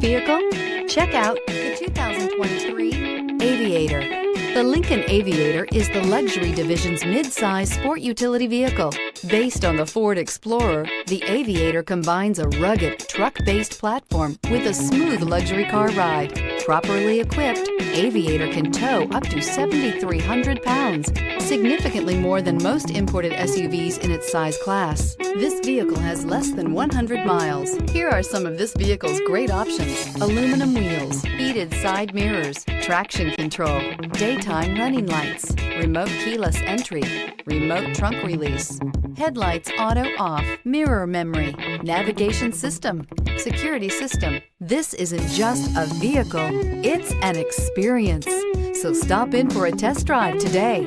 vehicle? Check out the 2023 Aviator. The Lincoln Aviator is the luxury division's mid-size sport utility vehicle. Based on the Ford Explorer, the Aviator combines a rugged, truck-based platform with a smooth luxury car ride. Properly equipped, Aviator can tow up to 7,300 pounds, significantly more than most imported SUVs in its size class. This vehicle has less than 100 miles. Here are some of this vehicle's great options: aluminum wheels, heated side mirrors, traction control, daytime running lights, remote keyless entry, remote trunk release, headlights auto off, mirror memory, navigation system, security system. This isn't just a vehicle, it's an experience. So stop in for a test drive today.